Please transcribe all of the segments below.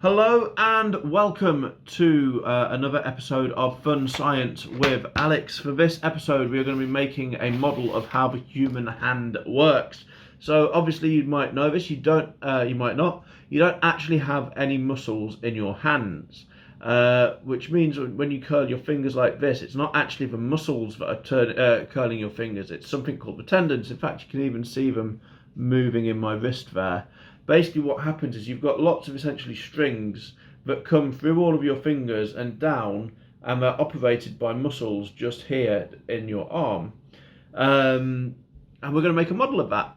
Hello and welcome to another episode of Fun Science with Alex. For this episode we are going to be making a model of how the human hand works. So obviously you might know this, you might not. You don't actually have any muscles in your hands, which means when you curl your fingers like this, it's not actually the muscles that are curling your fingers, it's something called the tendons. In fact, you can even see them moving in my wrist there. Basically what happens is you've got lots of essentially strings that come through all of your fingers and down, and they're operated by muscles just here in your arm. And we're going to make a model of that.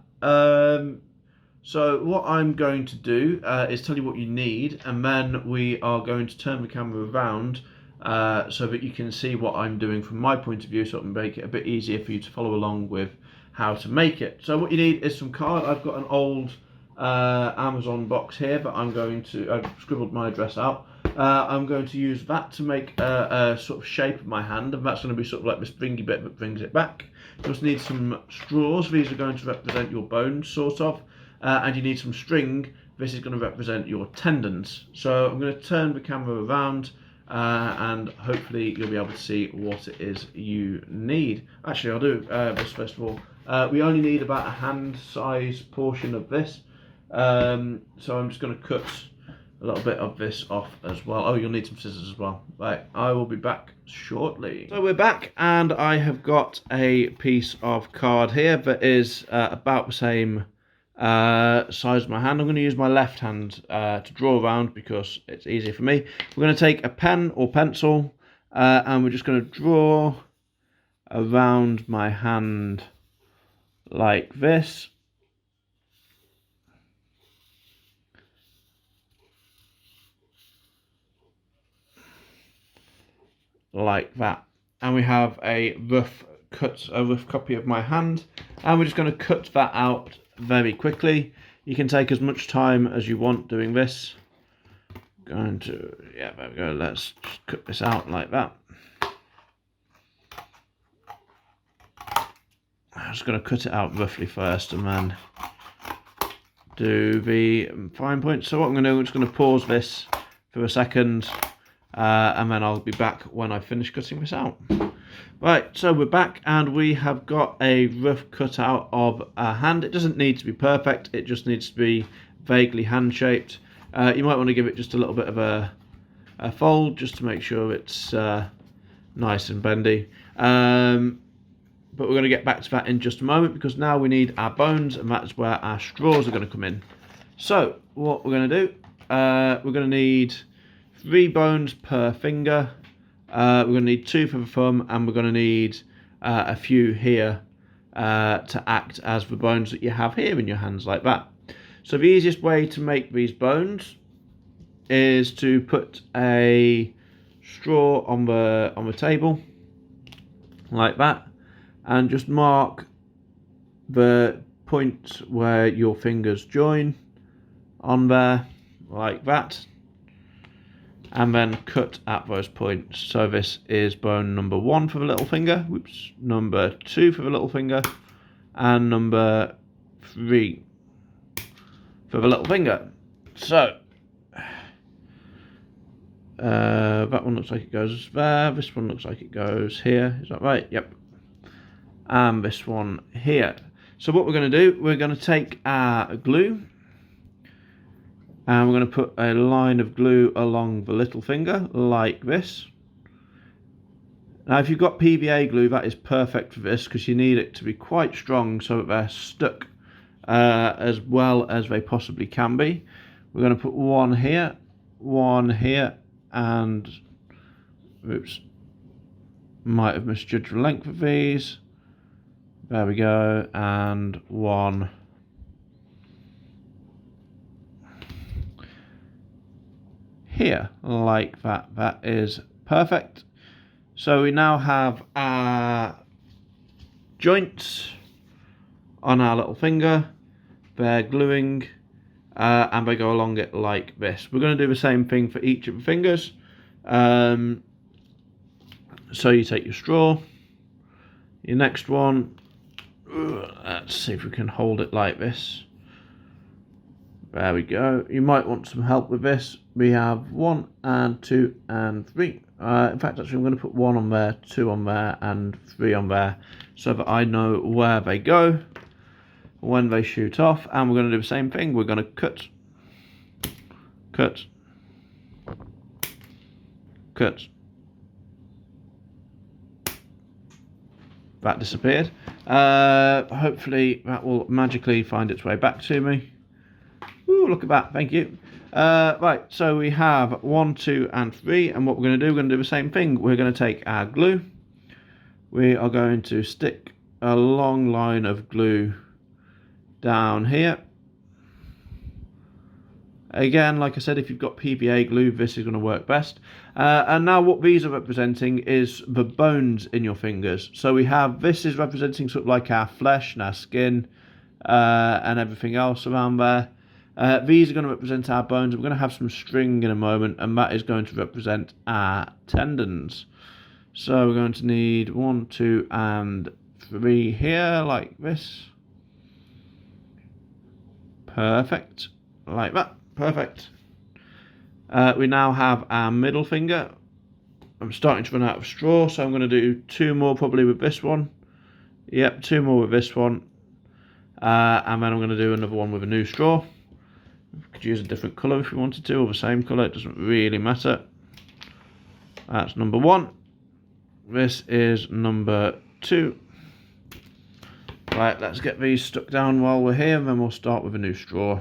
So what I'm going to do is tell you what you need, and then we are going to turn the camera around so that you can see what I'm doing from my point of view, so it can make it a bit easier for you to follow along with how to make it. So what you need is some card. I've got an old Amazon box here, but I've scribbled my address out. I'm going to use that to make a sort of shape of my hand, and that's going to be sort of like this springy bit that brings it back. You just need some straws. These are going to represent your bones, sort of, and you need some string. This is going to represent your tendons. So I'm going to turn the camera around and hopefully you'll be able to see what it is you need. Actually, I'll do this first of all. We only need about a hand size portion of this. So I'm just going to cut a little bit of this off as well. Oh, you'll need some scissors as well. Right, I will be back shortly. So we're back, and I have got a piece of card here that is about the same size as my hand. I'm going to use my left hand to draw around because it's easier for me. We're going to take a pen or pencil and we're just going to draw around my hand like this. Like that, and we have a rough copy of my hand, and we're just going to cut that out very quickly. You can take as much time as you want doing this. There we go. Let's just cut this out like that. I'm just going to cut it out roughly first and then do the fine points. So what I'm going to do, I'm just going to pause this for a second. And then I'll be back when I finish cutting this out. Right, so we're back, and we have got a rough cutout of a hand. It doesn't need to be perfect, it just needs to be vaguely hand-shaped. You might want to give it just a little bit of a fold, just to make sure it's nice and bendy. But we're going to get back to that in just a moment, because now we need our bones, and that's where our straws are going to come in. So, what we're going to do, we're going to need 3 bones per finger. We're going to need 2 for the thumb, and we're going to need a few here to act as the bones that you have here in your hands, like that. So the easiest way to make these bones is to put a straw on the table, like that, and just mark the point where your fingers join on there, like that. And then cut at those points. So this is bone number 1 for the little finger, whoops, number 2 for the little finger, and number 3 for the little finger. So that one looks like it goes there, this one looks like it goes here, is that right? Yep. And this one here. So what we're going to do, we're going to take our glue, and we're going to put a line of glue along the little finger, like this. Now, if you've got PVA glue, that is perfect for this, because you need it to be quite strong so that they're stuck as well as they possibly can be. We're going to put one here, and, oops, might have misjudged the length of these. There we go, and one here, like that. That is perfect. So we now have our joints on our little finger. They're gluing and they go along it like this. We're going to do the same thing for each of the fingers. So you take your straw, your next one, let's see if we can hold it like this. There we go. You might want some help with this, we have 1 and 2 and 3. In fact, actually, I'm going to put 1 on there, 2 on there, and 3 on there, so that I know where they go when they shoot off. And we're going to do the same thing. We're going to cut, cut, cut. That disappeared. Hopefully that will magically find its way back to me. Ooh, look at that, thank you. Right, so we have 1, 2 and 3, and what we're going to do, we're going to do the same thing. We're going to take our glue. We are going to stick a long line of glue down here. Again, like I said, if you've got PVA glue, this is going to work best. And now what these are representing is the bones in your fingers. So we have, this is representing sort of like our flesh and our skin and everything else around there. These are going to represent our bones. We're going to have some string in a moment, and that is going to represent our tendons. So we're going to need 1, 2 and 3 here, like this. Perfect, like that. Perfect. We now have our middle finger. I'm starting to run out of straw, so I'm going to do 2 more probably with this one. Yep, 2 more with this one. And then I'm going to do another one with a new straw. We could use a different colour if we wanted to, or the same colour, it doesn't really matter. That's number 1. This is number 2. Right, let's get these stuck down while we're here, and then we'll start with a new straw.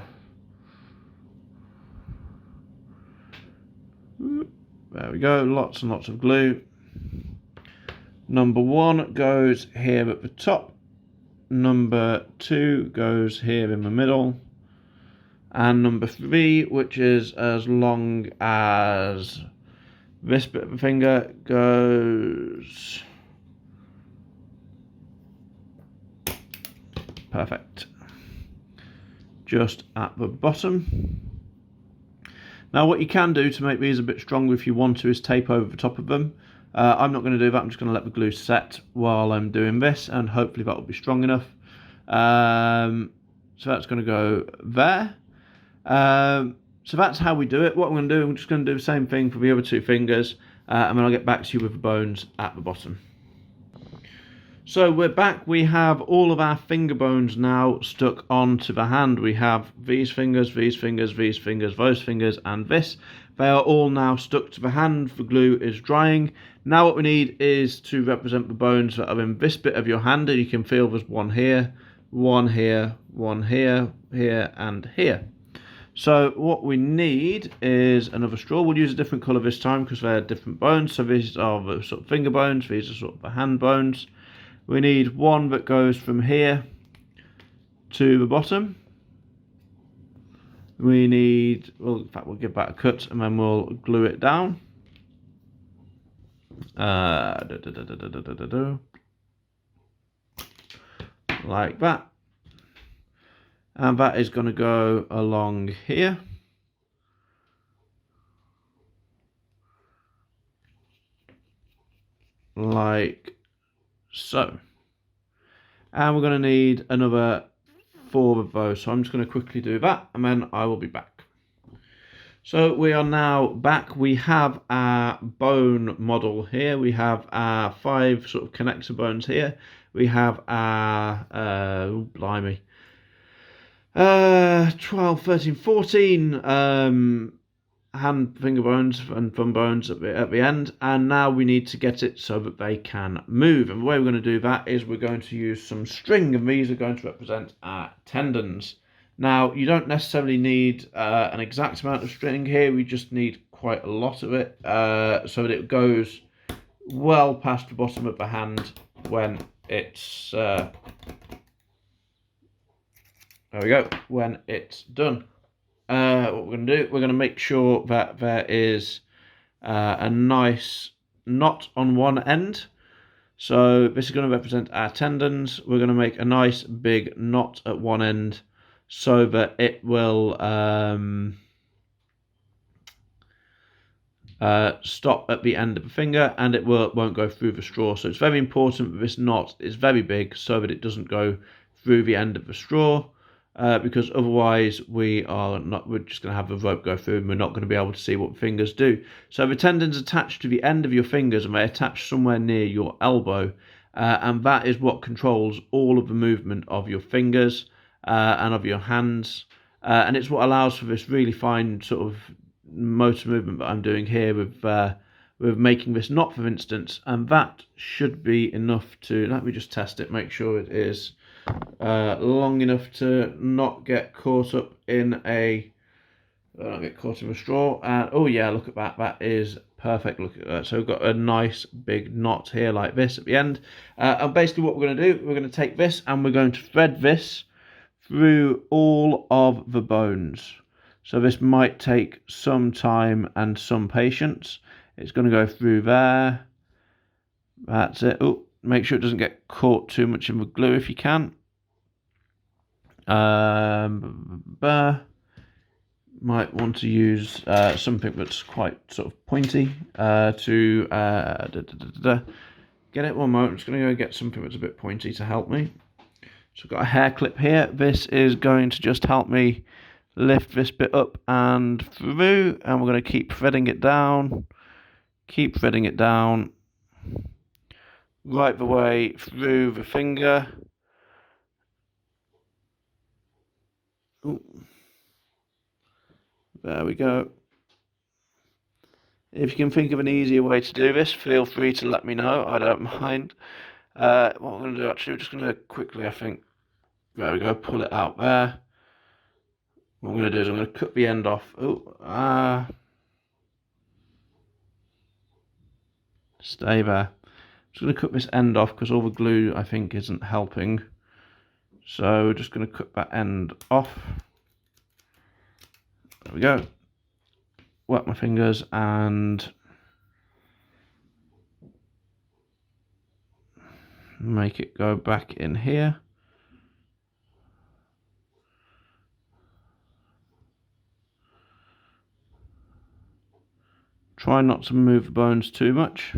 There we go, lots and lots of glue. Number 1 goes here at the top. Number 2 goes here in the middle. And number 3, which is as long as this bit of the finger, goes perfect, just at the bottom. Now what you can do to make these a bit stronger if you want to is tape over the top of them. I'm not going to do that, I'm just going to let the glue set while I'm doing this, and hopefully that will be strong enough. So that's going to go there. So that's how we do it. What I'm going to do, I'm just going to do the same thing for the other 2 fingers, and then I'll get back to you with the bones at the bottom. So we're back. We have all of our finger bones now stuck onto the hand. We have these fingers, these fingers, these fingers, those fingers, and this. They are all now stuck to the hand. The glue is drying. Now what we need is to represent the bones that are in this bit of your hand. And you can feel there's one here, one here, one here, here, and here. So what we need is another straw. We'll use a different colour this time because they're different bones. So these are the sort of finger bones. These are sort of the hand bones. We need one that goes from here to the bottom. We need, well, in fact, we'll give that a cut and then we'll glue it down. Like that. And that is going to go along here. Like so. And we're going to need another 4 of those. So I'm just going to quickly do that and then I will be back. So we are now back. We have our bone model here. We have our 5 sort of connector bones here. We have our, blimey, 12, 13, 14 hand, finger bones and thumb bones at the end, and now we need to get it so that they can move. And the way we're going to do that is we're going to use some string, and these are going to represent our tendons. Now you don't necessarily need an exact amount of string here, we just need quite a lot of it so that it goes well past the bottom of the hand when it's there we go, when it's done. What we're going to do, we're going to make sure that there is a nice knot on one end. So this is going to represent our tendons. We're going to make a nice big knot at one end so that it will stop at the end of the finger and it won't go through the straw. So it's very important that this knot is very big so that it doesn't go through the end of the straw. because otherwise we're just going to have the rope go through and we're not going to be able to see what the fingers do. So the tendons attach to the end of your fingers and they attach somewhere near your elbow, and that is what controls all of the movement of your fingers and of your hands, and it's what allows for this really fine sort of motor movement that I'm doing here with making this knot, for instance, and that should be enough to, let me just test it, make sure it is long enough to not get caught up in a straw. And oh yeah, look at that, that is perfect. Look at that. So we've got a nice big knot here like this at the end, and basically what we're going to do, we're going to take this and we're going to thread this through all of the bones. So this might take some time and some patience. It's going to go through there. That's it. Oh, make sure it doesn't get caught too much in the glue if you can. Might want to use something that's quite sort of pointy to get it. One moment, I'm just going to go get something that's a bit pointy to help me. So I've got a hair clip here. This is going to just help me lift this bit up and through, and we're going to keep threading it down, right the way through the finger. Ooh. There we go. If you can think of an easier way to do this, feel free to let me know. I don't mind. What we're going to do, actually, we're just going to quickly, I think, there we go, pull it out there. What I'm going to do is I'm going to cut the end off. Stay there. I'm just going to cut this end off because all the glue, I think, isn't helping. So we're just going to cut that end off. There we go. Wet my fingers and make it go back in here. Try not to move the bones too much.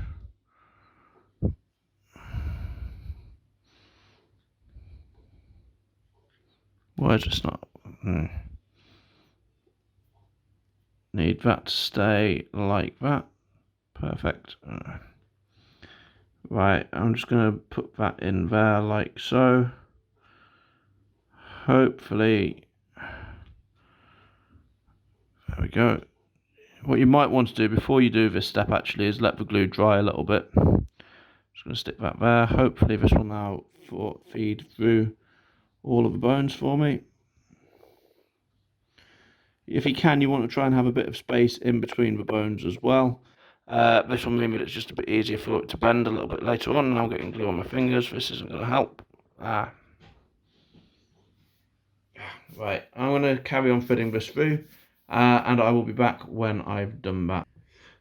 Why is this not? Need that to stay like that. Perfect. Right, I'm just going to put that in there like so. Hopefully, there we go. What you might want to do before you do this step actually is let the glue dry a little bit. Just going to stick that there. Hopefully this will now feed through all of the bones for me. If you can, you want to try and have a bit of space in between the bones as well. This will mean that it's just a bit easier for it to bend a little bit later on. Now I'm getting glue on my fingers. This isn't going to help. Right, I'm going to carry on fitting this through, and I will be back when I've done that.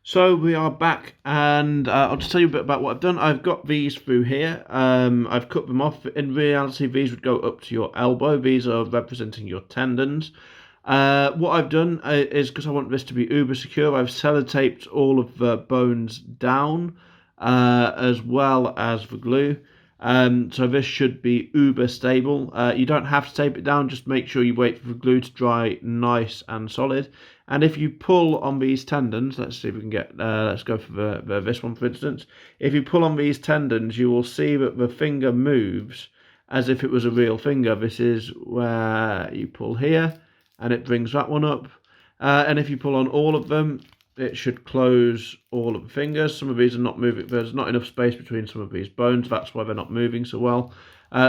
So we are back, and I'll just tell you a bit about what I've done. I've got these through here. I've cut them off. In reality, these would go up to your elbow. These are representing your tendons. What I've done is, because I want this to be uber secure, I've sellotaped all of the bones down, as well as the glue. So this should be uber stable. You don't have to tape it down, just make sure you wait for the glue to dry nice and solid. And if you pull on these tendons, let's see if we can get, let's go for this one for instance. If you pull on these tendons, you will see that the finger moves as if it was a real finger. This is where you pull here, and it brings that one up. And if you pull on all of them, it should close all of the fingers. Some of these are not moving. There's not enough space between some of these bones. That's why they're not moving so well.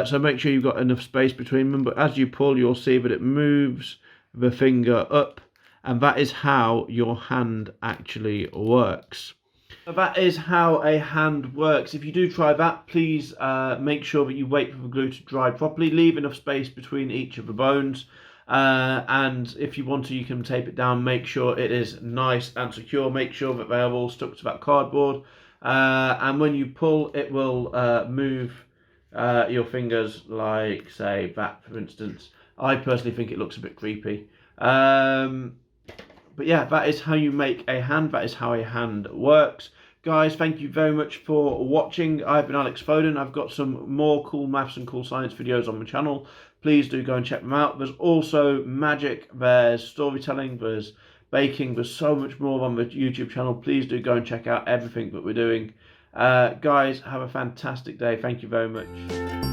So make sure you've got enough space between them. But as you pull, you'll see that it moves the finger up. And that is how your hand actually works. So that is how a hand works. If you do try that, please make sure that you wait for the glue to dry properly. Leave enough space between each of the bones. And if you want to, you can tape it down. Make sure it is nice and secure. Make sure that they are all stuck to that cardboard. And when you pull, it will move your fingers like, say, that, for instance. I personally think it looks a bit creepy. But yeah, that is how you make a hand. That is how a hand works. Guys, thank you very much for watching. I've been Alex Foden. I've got some more cool maths and cool science videos on my channel. Please do go and check them out. There's also magic, there's storytelling, there's baking, there's so much more on the YouTube channel. Please do go and check out everything that we're doing. Guys, have a fantastic day. Thank you very much.